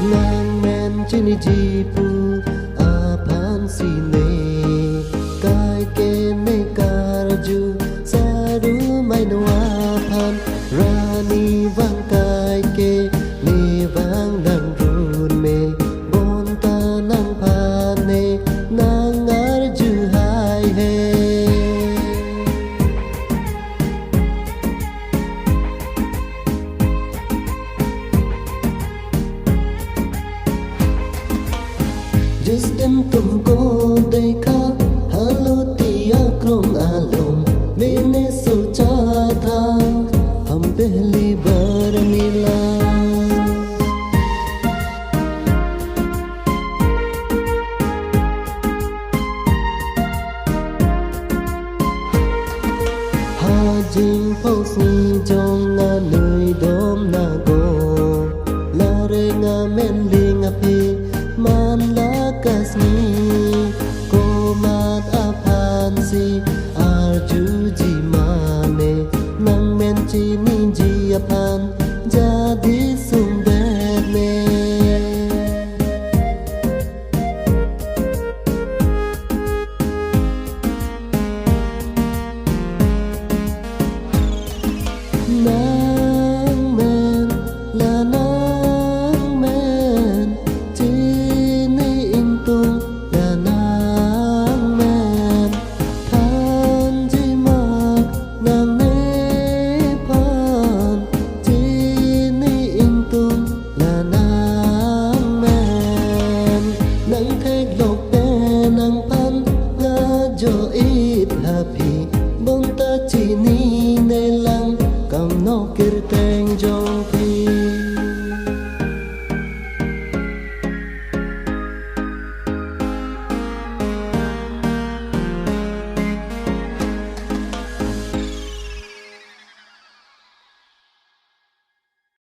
ngang men chini jipu apan sine kai ke ne karju saru mai no apan rani vang kai ke ne vang nang run me bon ta nang pan ne nang arju hai he just em tum ko dei kha halo tia krom alom mene so cha tha hum pehli bar mila ha jing phau si jong nga nơi dom na go la re nga men ling a pi man la kasni ko mat apan si arju ji mane nang men chi ni ji apan jadi sumber ne nang men la nang men chi ni in tung la nang men than ji mak nang ne pan chi ni in tung la nang men nang thek lok pe nang pan nga jo it happy bon ta chi ni ne lang kam no kir teng jong phi